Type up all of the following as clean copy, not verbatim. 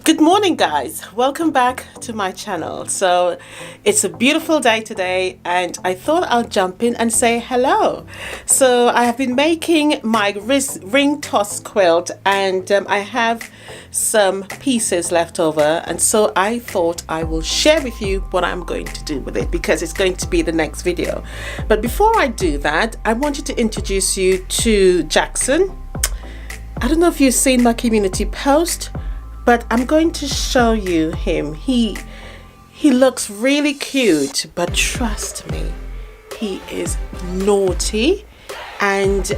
Good morning, guys. Welcome back to my channel. So it's a beautiful day today and I thought I'll jump in and say hello. So I have been making my ring toss quilt and I have some pieces left over, and so I thought I will share with you what I'm going to do with it because it's going to be the next video. But before I do that, I wanted to introduce you to Jackson. I don't know if you've seen my community post, but I'm going to show you him. He looks really cute, but trust me, he is naughty, and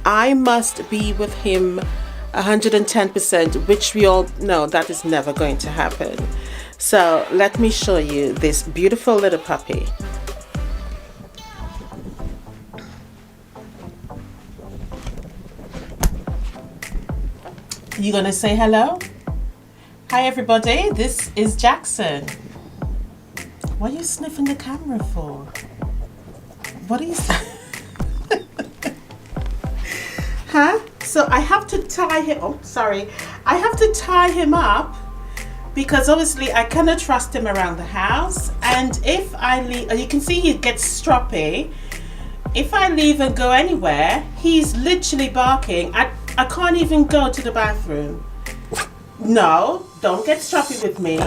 I must be with him 110%, which we all know that is never going to happen. So let me show you this beautiful little puppy. You gonna say hello? Hi everybody, this is Jackson. What are you sniffing the camera for? What are you Huh? So I have to tie him, I have to tie him up because obviously I cannot trust him around the house, and if I leave, you can see he gets stroppy. If I leave and go anywhere, he's literally barking. I can't even go to the bathroom. No, don't get stroppy with me.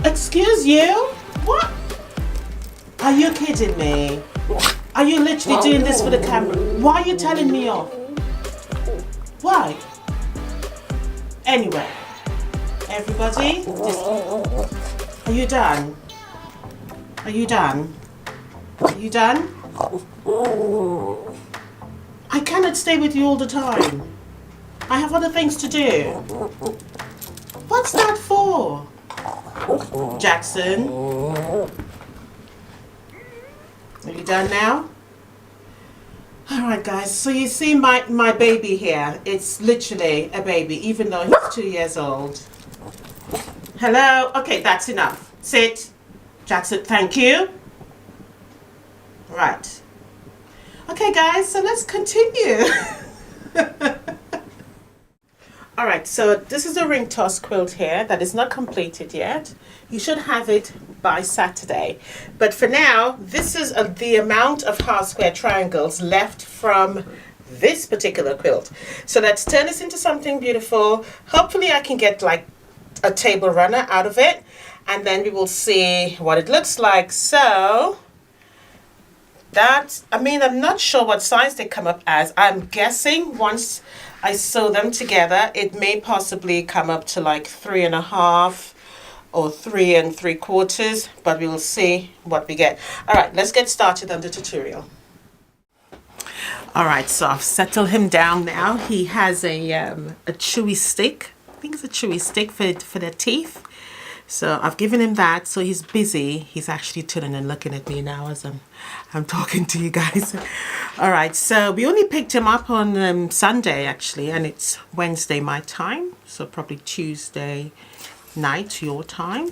Excuse you? What? Are you kidding me? Are you literally doing this for the camera? Why are you telling me off? Why? Anyway, everybody, are you done? Are you done? Are you done? I cannot stay with you all the time. I have other things to do. What's that for? Jackson? Are you done now? Alright guys, so you see my baby here. It's literally a baby, even though he's 2 years old. Hello? Okay, that's enough. Sit. Jackson, thank you. Right. Okay guys, so let's continue. Alright, so this is a ring toss quilt here that is not completed yet. You should have it by Saturday. But for now, this is the amount of half square triangles left from this particular quilt. So let's turn this into something beautiful. Hopefully I can get like a table runner out of it, and then we will see what it looks like. So that, I'm not sure what size they come up as. I'm guessing once I sew them together, it may possibly come up to like 3.5 or 3 3/4, but we will see what we get. All right, let's get started on the tutorial. All right, so I've settled him down now. He has a chewy stick. I think it's a chewy stick for the teeth. So I've given him that, so he's busy. He's actually turning and looking at me now as I'm talking to you guys. All right, so we only picked him up on Sunday actually, and it's Wednesday my time, so probably Tuesday night your time,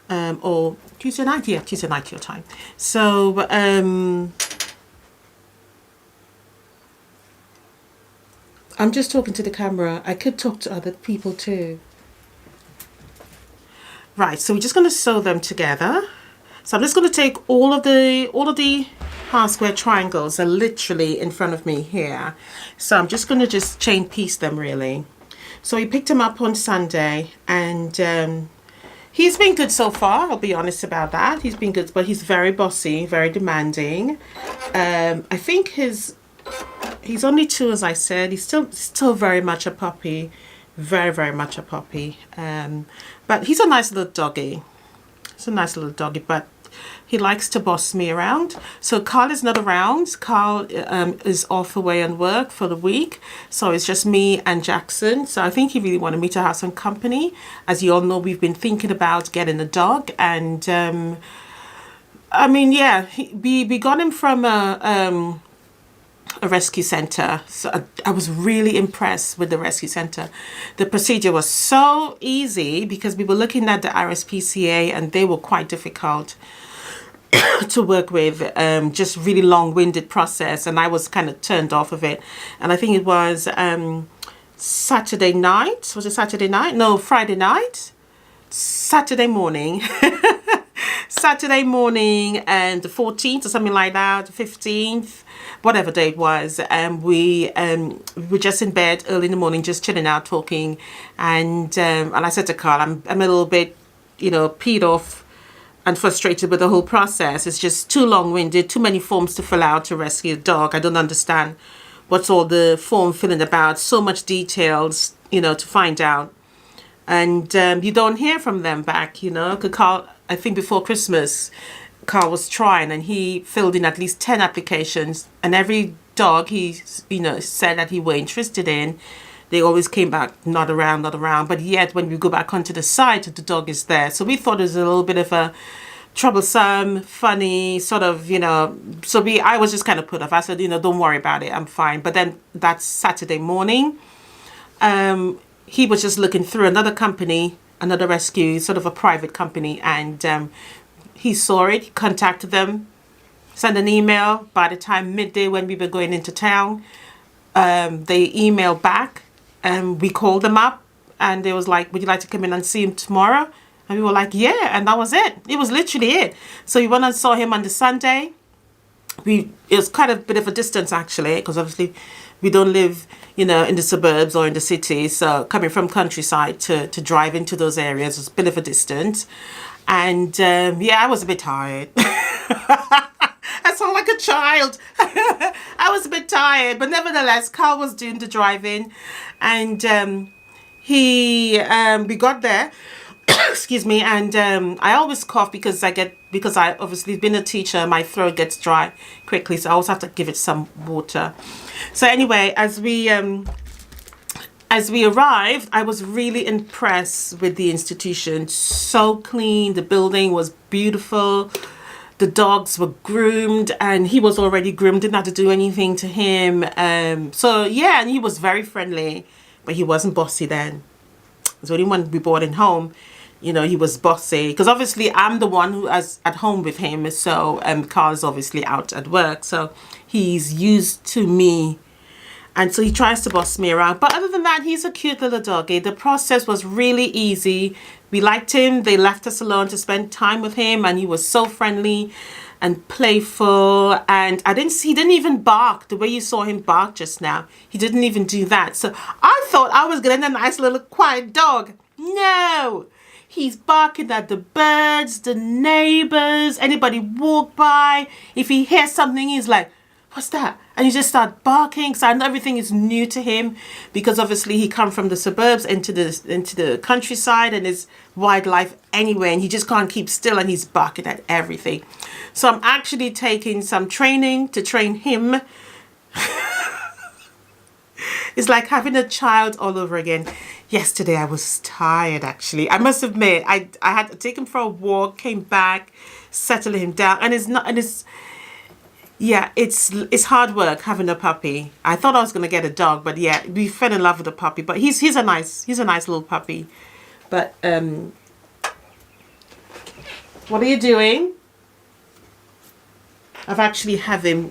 or Tuesday night, yeah, Tuesday night your time. So I'm just talking to the camera. I could talk to other people too. Right, so we're just going to sew them together. So I'm just going to take all of the half square triangles are literally in front of me here. So I'm just going to just chain piece them really. So we picked him up on Sunday, and he's been good so far. I'll be honest about that. He's been good, but he's very bossy, very demanding. I think he's only 2, as I said. He's still very much a puppy. Very much a puppy, but he's a nice little doggy. It's a nice little doggy, but he likes to boss me around. So Carl is not around. Carl is off away on work for the week, so it's just me and Jackson. So I think he really wanted me to have some company. As you all know, we've been thinking about getting a dog, and yeah, we got him from a rescue center. So I was really impressed with the rescue center. The procedure was so easy because we were looking at the RSPCA and they were quite difficult to work with, just really long-winded process, and I was kind of turned off of it. And I think it was Saturday night. Was it Saturday night? No, Friday night. Saturday morning. Saturday morning, and the 14th or something like that, the 15th, whatever day it was. And we were just in bed early in the morning, just chilling out, talking. And I said to Carl, I'm a little bit, you know, peed off and frustrated with the whole process. It's just too long-winded, too many forms to fill out to rescue a dog. I don't understand what's all the form filling about, so much details, you know, to find out. And you don't hear from them back, you know. Carl, I think before Christmas, Carl was trying, and he filled in at least 10 applications, and every dog he, you know, said that he were interested in, they always came back, not around, not around. But yet when we go back onto the site, the dog is there. So we thought it was a little bit of a troublesome, funny sort of, you know. So I was just kind of put off. I said, you know, don't worry about it, I'm fine. But then that Saturday morning, he was just looking through another company, another rescue, sort of a private company, and he saw it, he contacted them, sent an email. By the time midday when we were going into town, they emailed back, and we called them up, and they was like, would you like to come in and see him tomorrow? And we were like, yeah, and that was it. It was literally it. So we went and saw him on the Sunday. It was quite a bit of a distance, actually, because obviously we don't live, you know, in the suburbs or in the city. So coming from countryside to drive into those areas was a bit of a distance. And yeah, I was a bit tired. I sound like a child. I was a bit tired, but nevertheless, Carl was doing the driving, and we got there. Excuse me, and I always cough because I obviously been a teacher, my throat gets dry quickly, so I always have to give it some water. So anyway, as we arrived, I was really impressed with the institution. So clean, the building was beautiful, the dogs were groomed, and he was already groomed, didn't have to do anything to him. So yeah, and he was very friendly, but he wasn't bossy then. So when we brought him home, you know, he was bossy, because obviously I'm the one who is at home with him. So Carl's obviously out at work, so he's used to me, and so he tries to boss me around. But other than that, he's a cute little doggy. The process was really easy. We liked him. They left us alone to spend time with him, and he was so friendly and playful. And he didn't even bark the way you saw him bark just now. He didn't even do that. So I thought I was getting a nice little quiet dog. No, he's barking at the birds, the neighbors, anybody walk by. If he hears something, he's like, what's that? And he just starts barking. So I know everything is new to him, because obviously he come from the suburbs into the countryside, and there's wildlife anywhere, and he just can't keep still, and he's barking at everything. So I'm actually taking some training to train him. It's like having a child all over again. Yesterday I was tired, actually. I must admit, I had to take him for a walk, came back, settle him down, and it's hard work having a puppy. I thought I was gonna get a dog, but yeah, we fell in love with a puppy. But he's a nice little puppy. But what are you doing? I've actually have him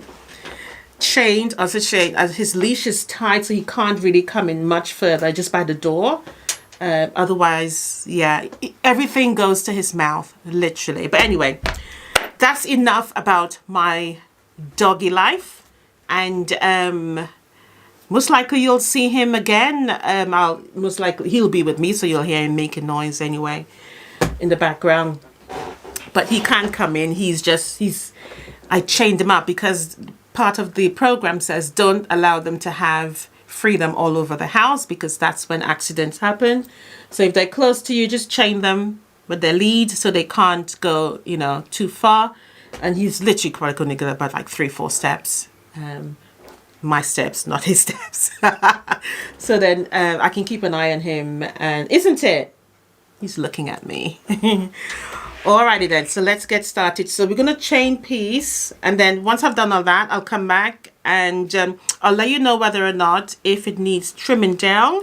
chained, as his leash is tied, so he can't really come in much further, just by the door. Otherwise, yeah, everything goes to his mouth, literally. But anyway, that's enough about my doggy life, and most likely you'll see him again. Most likely he'll be with me, so you'll hear him making noise anyway in the background. But he can't come in. I chained him up because part of the program says don't allow them to have freedom all over the house, because that's when accidents happen. So if they're close to you, just chain them with their lead so they can't go, you know, too far. And he's literally probably going to go about like 3-4 steps. My steps, not his steps. So then I can keep an eye on him. And isn't it? He's looking at me. Alrighty then, so let's get started. So we're going to chain piece, and then once I've done all that, I'll come back and I'll let you know whether or not if it needs trimming down,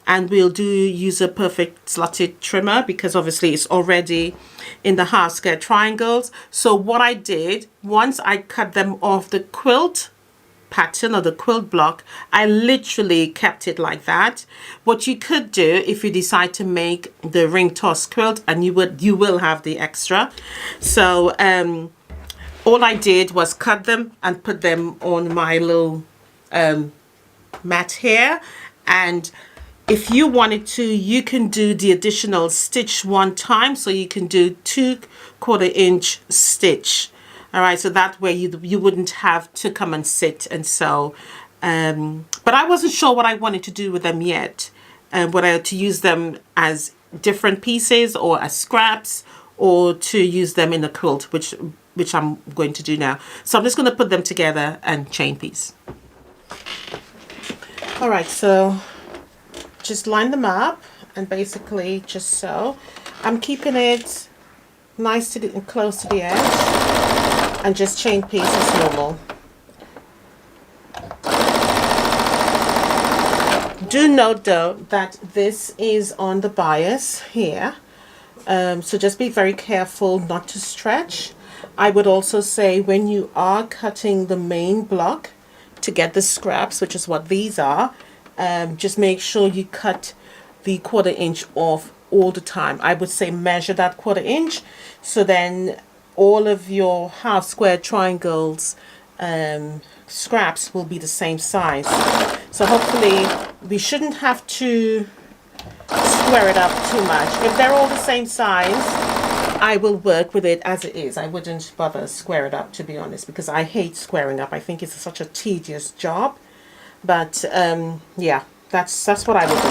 and we'll use a perfect slotted trimmer, because obviously it's already in the half square triangles. So what I did, once I cut them off the quilt, pattern or the quilt block, I literally kept it like that. What you could do if you decide to make the ring toss quilt, and you will have the extra. So all I did was cut them and put them on my little mat here. And if you wanted to, you can do the additional stitch one time, so you can do 2 1/4-inch stitch. All right, so that way you wouldn't have to come and sit and sew. But I wasn't sure what I wanted to do with them yet, whether to use them as different pieces or as scraps, or to use them in a quilt, which I'm going to do now. So I'm just going to put them together and chain piece. All right, so just line them up and basically just sew. I'm keeping it nice to and close to the edge, and just chain piece as normal. Do note though that this is on the bias here, so just be very careful not to stretch. I would also say when you are cutting the main block to get the scraps, which is what these are, just make sure you cut the 1/4-inch off all the time. I would say measure that 1/4-inch, so then all of your half square triangles scraps will be the same size. So hopefully we shouldn't have to square it up too much. If they're all the same size, I will work with it as it is. I wouldn't bother square it up, to be honest, because I hate squaring up. I think it's such a tedious job. But yeah, that's what I would do.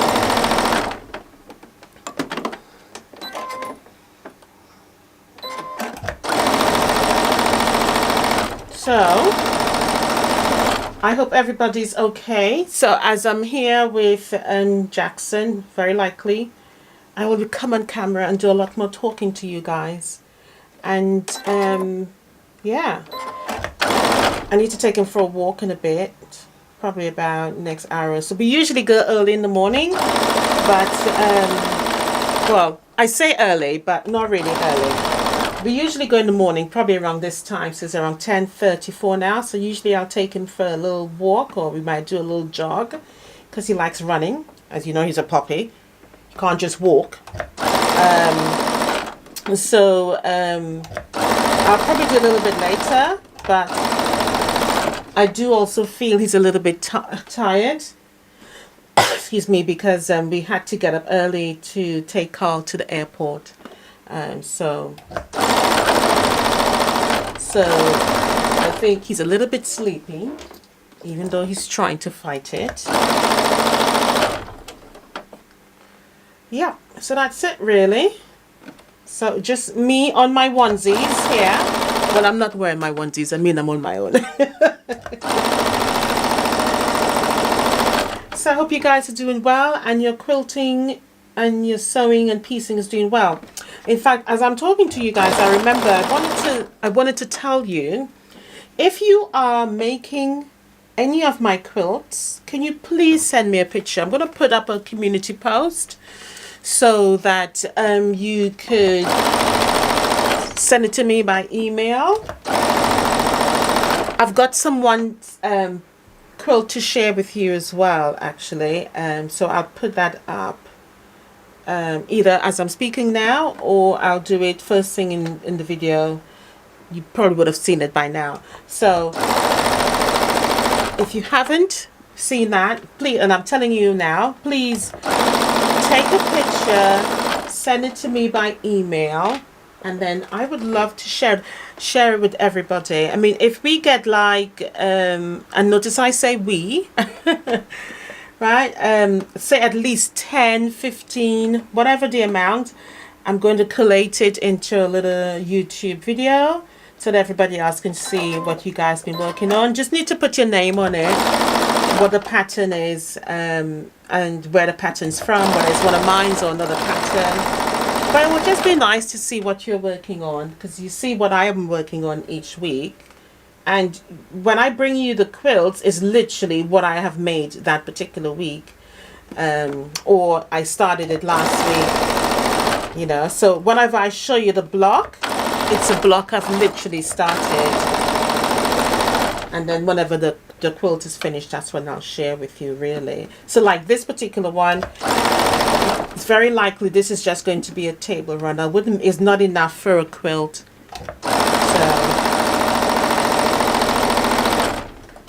So I hope everybody's okay. So as I'm here with Jackson, very likely I will come on camera and do a lot more talking to you guys. And yeah, I need to take him for a walk in a bit, probably about next hour. So we usually go early in the morning, but well, I say early, but not really early. We usually go in the morning, probably around this time, so it's around 10:34 now. So usually I'll take him for a little walk, or we might do a little jog, because he likes running. As you know, he's a puppy. He can't just walk. So I'll probably do a little bit later, but I do also feel he's a little bit tired. Excuse me, because we had to get up early to take Carl to the airport. So I think he's a little bit sleepy, even though he's trying to fight it. Yeah, so that's it really. So just me on my onesies here. Well, I'm not wearing my onesies. I mean, I'm on my own. So I hope you guys are doing well, and your quilting and your sewing and piecing is doing well. In fact, as I'm talking to you guys, I remember I wanted to tell you, if you are making any of my quilts, can you please send me a picture? I'm going to put up a community post so that you could send it to me by email. I've got someone quilt to share with you as well, actually. So I'll put that up. Either as I'm speaking now, or I'll do it first thing in the video. You probably would have seen it by now. So if you haven't seen that, please, and I'm telling you now, please take a picture, send it to me by email, and then I would love to share it with everybody. I mean, if we get like and notice I say we right, say at least 10, 15, whatever the amount, I'm going to collate it into a little YouTube video so that everybody else can see what you guys been working on. Just need to put your name on it, what the pattern is, and where the pattern's from, whether it's one of mine's or another pattern. But it would just be nice to see what you're working on, because you see what I am working on each week. And when I bring you the quilts, is literally what I have made that particular week, or I started it last week, you know. So whenever I show you the block, it's a block I've literally started, and then whenever the the quilt is finished, that's when I'll share with you really. So like this particular one, it's very likely this is just going to be a table runner. It's not enough for a quilt. So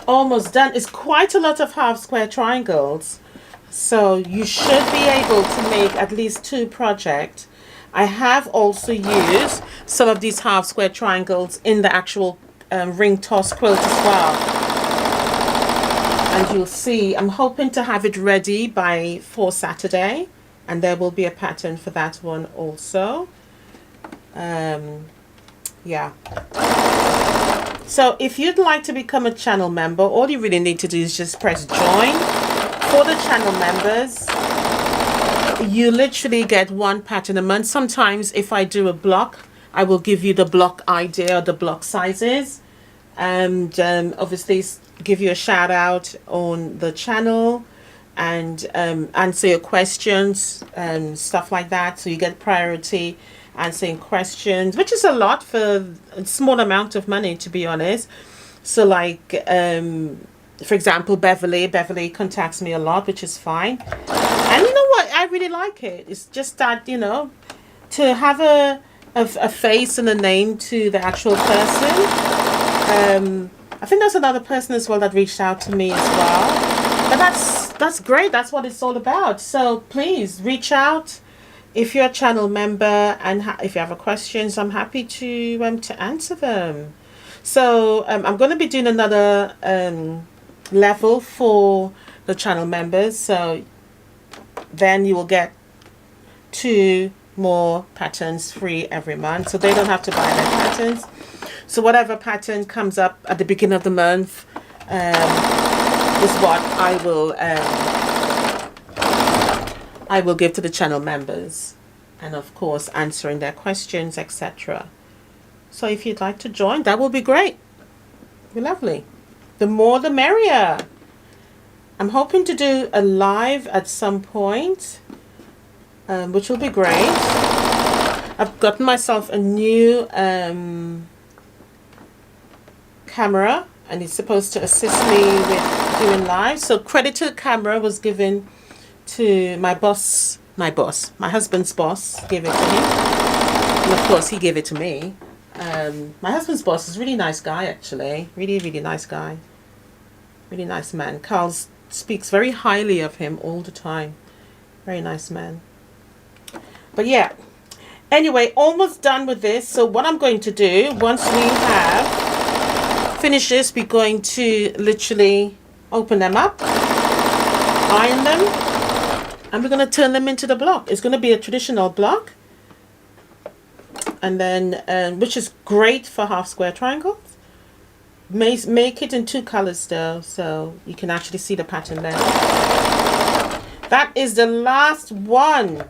almost done. It's quite a lot of half square triangles, so you should be able to make at least 2 projects. I have also used some of these half square triangles in the actual ring toss quilt as well, and you'll see I'm hoping to have it ready for Saturday, and there will be a pattern for that one also. Yeah. So if you'd like to become a channel member, all you really need to do is just press join. For the channel members, you literally get 1 pattern a month. Sometimes if I do a block, I will give you the block idea or the block sizes, and obviously give you a shout out on the channel, and answer your questions and stuff like that. So you get priority answering questions, which is a lot for a small amount of money, to be honest. So like for example, Beverly contacts me a lot, which is fine, and you know what, I really like it. It's just that, you know, to have a face and a name to the actual person. I think there's another person as well that reached out to me as well, but that's great. That's what it's all about. So please reach out if you're a channel member, and if you have questions, I'm happy to answer them. So I'm going to be doing another level for the channel members, so then you will get 2 more patterns free every month, so they don't have to buy their patterns. So whatever pattern comes up at the beginning of the month is what I will give to the channel members, and of course answering their questions, etc. So if you'd like to join, that will be great. Be lovely. The more the merrier. I'm hoping to do a live at some point, which will be great. I've gotten myself a new camera, and it's supposed to assist me with doing live. So credit to the camera was given to my husband's boss gave it to him, and of course he gave it to me. My husband's boss is a really nice guy, actually. Really nice guy. Really nice man. Carl speaks very highly of him all the time. Very nice man. But yeah, anyway, almost done with this. So what I'm going to do, once we have finished this, we're going to literally open them up, iron them, and we're going to turn them into the block. It's going to be a traditional block, and then which is great for half square triangles. Make it in 2 colors though, so you can actually see the pattern there. That is the last one.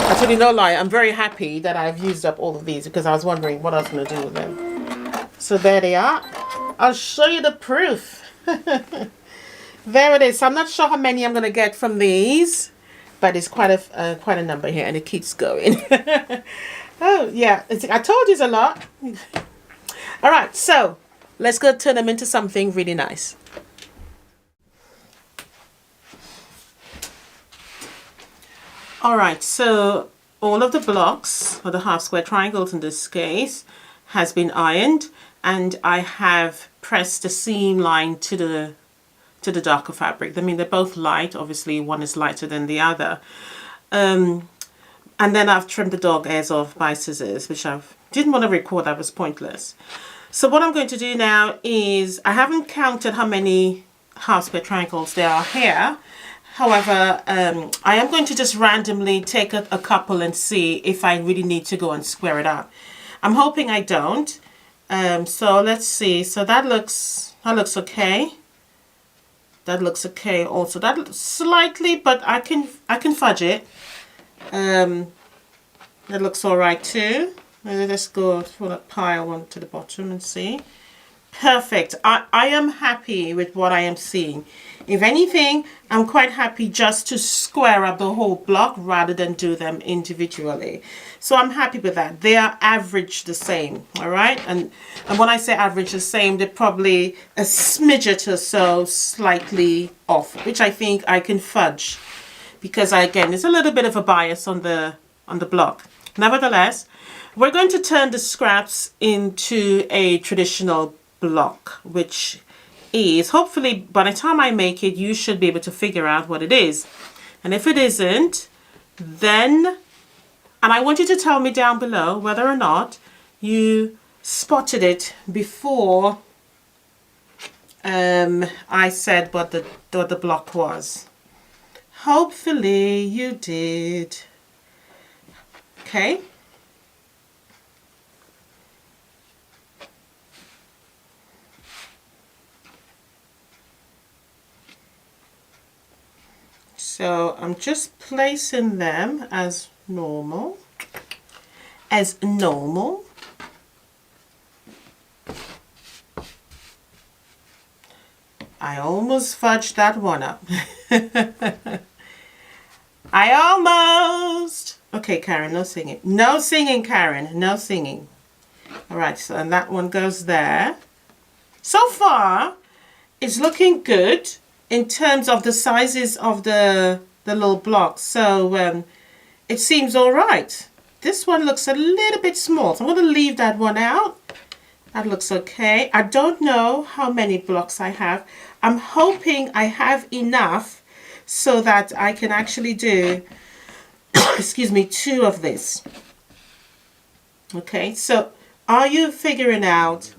Actually, no lie, I'm very happy that I've used up all of these, because I was wondering what I was going to do with them. So there they are. I'll show you the proof. There it is. So I'm not sure how many I'm going to get from these, but it's quite a number here, and it keeps going. Oh yeah, I told you it's a lot. All right, so let's go turn them into something really nice. All right, so all of the blocks, or the half square triangles in this case, has been ironed, and I have pressed the seam line to the darker fabric. I mean, they're both light. Obviously, one is lighter than the other. And then I've trimmed the dog hairs off by scissors, which I didn't want to record. That was pointless. So what I'm going to do now is, I haven't counted how many half square triangles there are here. However, I am going to just randomly take a couple and see if I really need to go and square it up. I'm hoping I don't. So let's see. So that looks okay. That looks okay also. That looks slightly, but I can fudge it. That looks all right too. Let's go for that pile one to the bottom and see. Perfect. I am happy with what I am seeing. If anything, I'm quite happy just to square up the whole block rather than do them individually. So I'm happy with that. They are average the same, all right? And when I say average the same, they're probably a smidget or so slightly off, which I think I can fudge because again, there's a little bit of a bias on the block. Nevertheless, we're going to turn the scraps into a traditional block, which is hopefully by the time I make it, you should be able to figure out what it is. And if it isn't, then, and I want you to tell me down below whether or not you spotted it before I said what the block was. Hopefully you did. Okay. So I'm just placing them as normal. As normal. I almost fudged that one up. I almost. Okay, Karen, no singing. No singing, Karen. No singing. All right, so and that one goes there. So far, it's looking good in terms of the sizes of the little blocks. So it seems all right. This one looks a little bit small, so I'm going to leave that one out. That looks okay. I don't know how many blocks I have. I'm hoping I have enough so that I can actually do, excuse me, 2 of this. Okay, so are you figuring out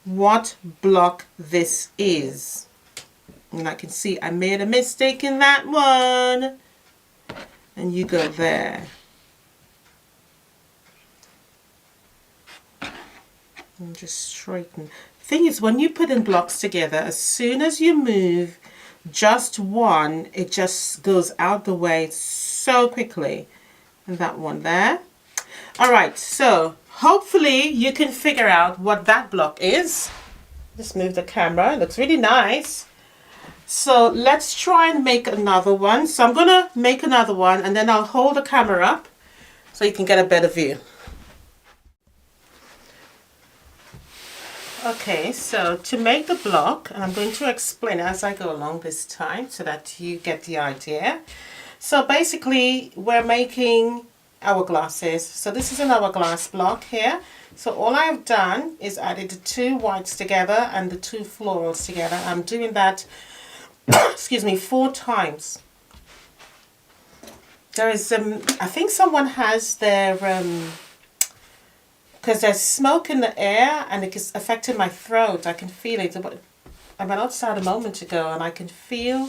what block this is? And I can see I made a mistake in that one. And you go there. And just straighten. Thing is, when you put in blocks together, as soon as you move just one, it just goes out the way so quickly. And that one there. All right, so hopefully you can figure out what that block is. Just move the camera. It looks really nice. So let's try and make another one. So I'm going to make another one and then I'll hold the camera up so you can get a better view. Okay, so to make the block, and I'm going to explain as I go along this time so that you get the idea. So basically we're making hourglasses. So this is an hourglass block here. So all I have done is added the 2 whites together and the 2 florals together. I'm doing that excuse me, 4 times. There is I think someone has their because there's smoke in the air and it's affecting my throat. I can feel it. I went outside a moment ago and I can feel,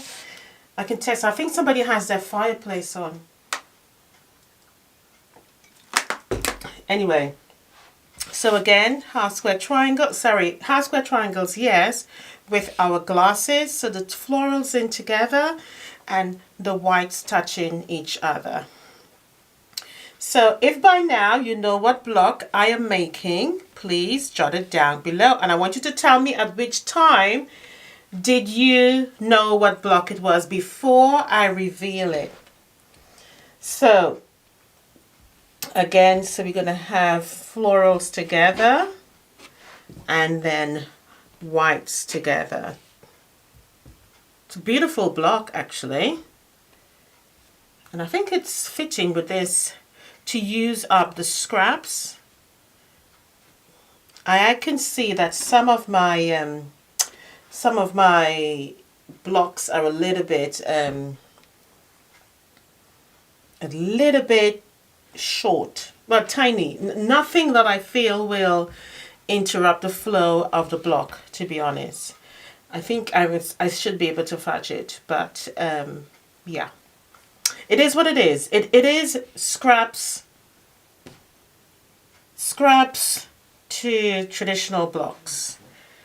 I can taste. I think somebody has their fireplace on. Anyway, so again, half square triangles, yes, with our glasses, so the florals in together and the whites touching each other. So if by now you know what block I am making, please jot it down below. And I want you to tell me at which time did you know what block it was before I reveal it. So again, so we're going to have florals together and then whites together. It's a beautiful block actually. And I think it's fitting with this to use up the scraps. I can see that some of my blocks are a little bit short, but tiny. Nothing that I feel will interrupt the flow of the block, to be honest. I think I should be able to fudge it, but yeah. It is what it is. It is scraps to traditional blocks.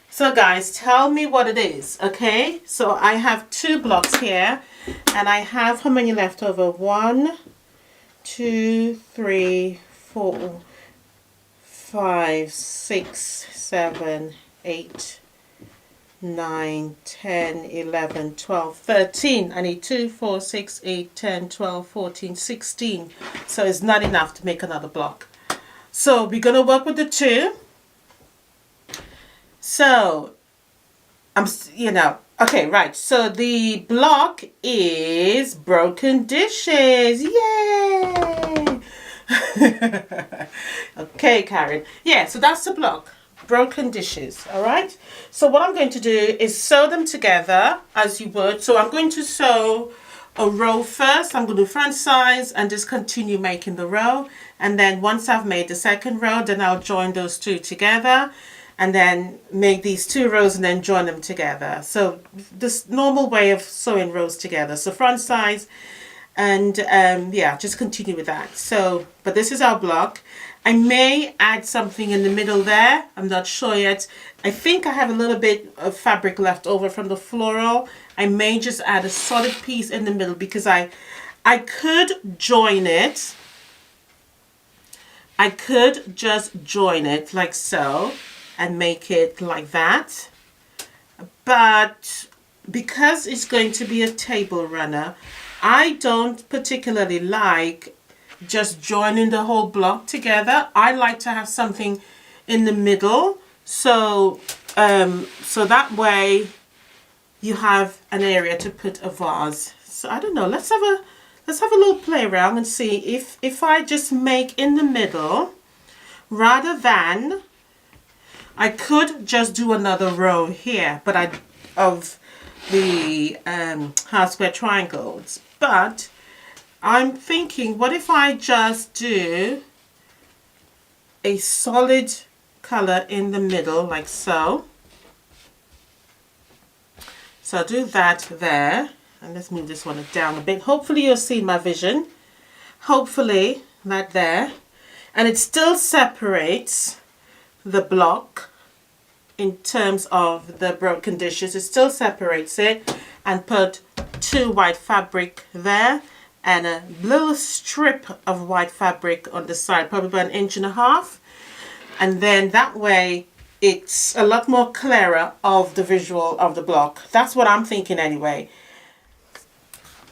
So guys, tell me what it is, okay? So I have 2 blocks here and I have how many left over? 1, 2, 3, 4, 5, 6, 7, 8, 9, 10, 11, 12, 13. I need 2, 4, 6, 8, 10, 12, 14, 16. So it's not enough to make another block. So we're going to work with the 2. So, okay, right. So the block is broken dishes. Yay! Okay, Karen. Yeah, so that's the block. Broken dishes. All right. So what I'm going to do is sew them together as you would. So I'm going to sew a row first. I'm going to do front sides and just continue making the row. And then once I've made the second row, then I'll join those two together and then make these 2 rows and then join them together. So this normal way of sewing rows together. So front sides and yeah, just continue with that. So, but this is our block. I may add something in the middle there. I'm not sure yet. I think I have a little bit of fabric left over from the floral. I may just add a solid piece in the middle because I could join it. I could just join it like so and make it like that. But because it's going to be a table runner, I don't particularly like just joining the whole block together. I like to have something in the middle, so so that way you have an area to put a vase. So I don't know, let's have a little play around and see if I just make in the middle, rather than I could just do another row here, but of the half square triangles, but I'm thinking, what if I just do a solid color in the middle like so. So I'll do that there, and let's move this one down a bit. Hopefully you'll see my vision. Hopefully that there, and it still separates the block in terms of the broken dishes. It still separates it, and put 2 white fabric there and a little strip of white fabric on the side, probably about 1.5 inches, and then that way it's a lot more clearer of the visual of the block. That's what I'm thinking anyway.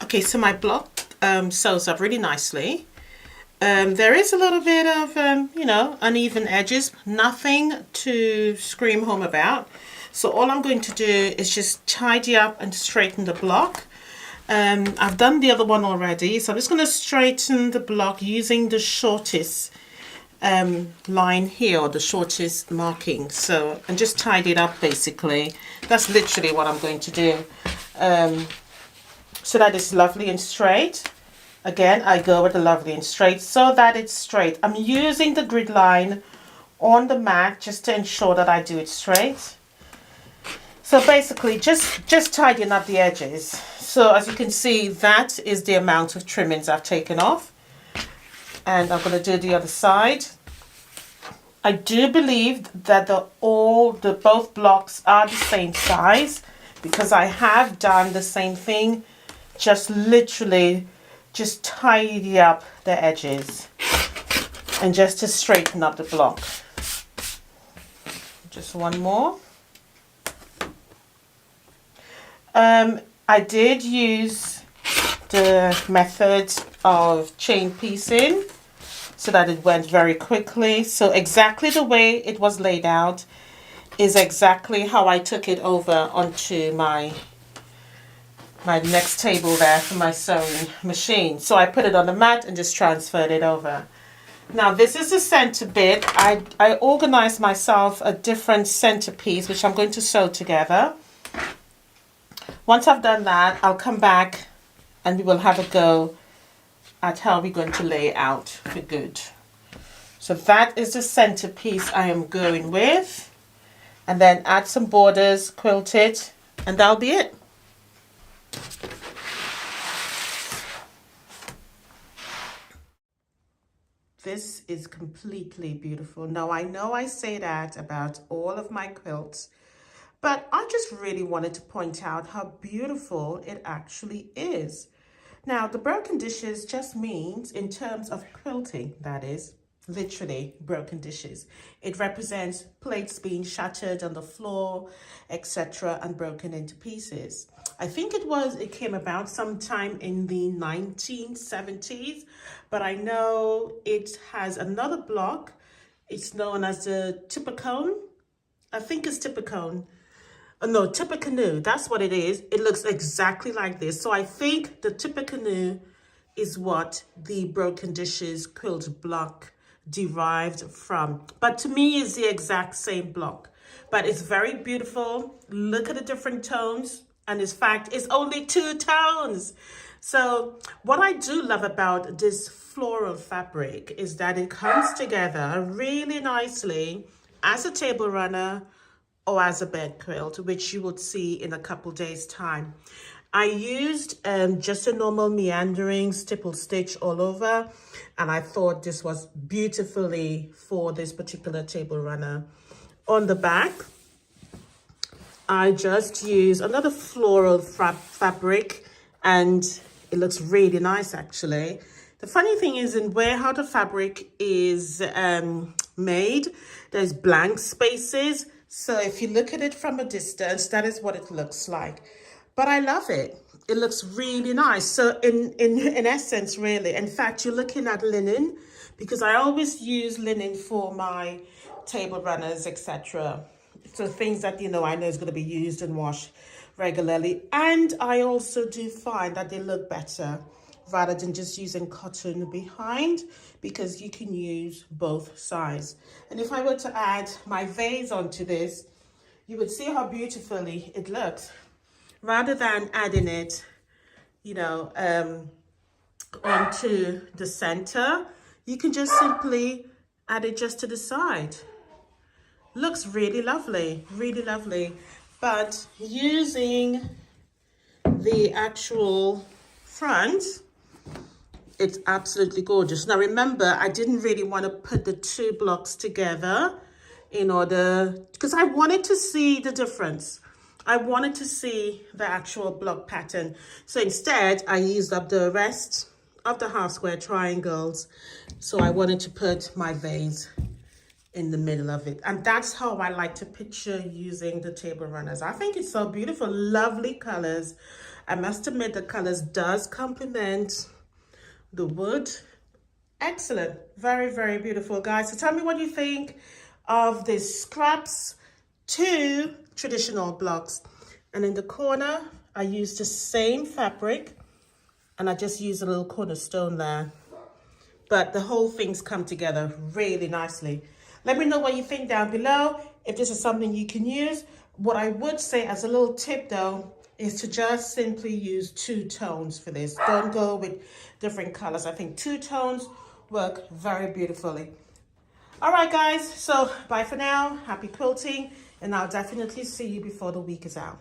Okay, so my block sews up really nicely. There is a little bit of uneven edges, nothing to scream home about. So all I'm going to do is just tidy up and straighten the block. I've done the other one already, so I'm just going to straighten the block using the shortest line here, or the shortest marking. So, and just tidy it up basically. That's literally what I'm going to do. So that it's lovely and straight. Again, I go with the lovely and straight so that it's straight. I'm using the grid line on the mat just to ensure that I do it straight. So basically just tidying up the edges. So as you can see, that is the amount of trimmings I've taken off. And I'm going to do the other side. I do believe that both blocks are the same size, because I have done the same thing, just literally just tidy up the edges and just to straighten up the block. Just one more. I did use the method of chain piecing so that it went very quickly. So exactly the way it was laid out is exactly how I took it over onto my next table there for my sewing machine. So I put it on the mat and just transferred it over. Now this is the center bit. I organized myself a different center piece, which I'm going to sew together. Once I've done that, I'll come back and we will have a go at how we're going to lay it out for good. So that is the center piece I am going with. And then add some borders, quilt it, and that'll be it. This is completely beautiful. Now I know I say that about all of my quilts, but I just really wanted to point out how beautiful it actually is. Now, the broken dishes just means, in terms of quilting, that is, literally broken dishes. It represents plates being shattered on the floor, etc., and broken into pieces. I think it came about sometime in the 1970s, but I know it has another block. It's known as the Tippecone. I think it's Tippecone. No, Tippecanoe, that's what it is. It looks exactly like this. So I think the Tippecanoe is what the broken dishes quilt block derived from. But to me, it's the exact same block. But it's very beautiful. Look at the different tones. And in fact, it's only 2 tones. So what I do love about this floral fabric is that it comes together really nicely as a table runner or as a bed quilt, which you would see in a couple days time. I used just a normal meandering stipple stitch all over, and I thought this was beautifully for this particular table runner. On the back, I just used another floral fabric, and it looks really nice actually. The funny thing is, in where how the fabric is made, there's blank spaces. So if you look at it from a distance, that is what it looks like. But I love it. It looks really nice. So in essence, really, in fact, you're looking at linen, because I always use linen for my table runners, etc. So things that, you know, I know is going to be used and washed regularly. And I also do find that they look better rather than just using cotton behind, because you can use both sides. And if I were to add my vase onto this, you would see how beautifully it looks. Rather than adding it, you know, onto the center, you can just simply add it just to the side. Looks really lovely, really lovely. But using the actual front, it's absolutely gorgeous. Now remember, I didn't really want to put the 2 blocks together in order, because I wanted to see the difference. I wanted to see the actual block pattern. So instead, I used up the rest of the half square triangles. So I wanted to put my vase in the middle of it. And that's how I like to picture using the table runners. I think it's so beautiful, lovely colors. I must admit the colors does complement the wood. Excellent, very, very beautiful, guys. So tell me what you think of the scraps to traditional blocks. And in the corner, I used the same fabric, and I just used a little cornerstone there. But the whole thing's come together really nicely. Let me know what you think down below, if this is something you can use. What I would say as a little tip though, is to just simply use 2 tones for this. Don't go with different colors. I think 2 tones work very beautifully. All right, guys, so bye for now. Happy quilting, and I'll definitely see you before the week is out.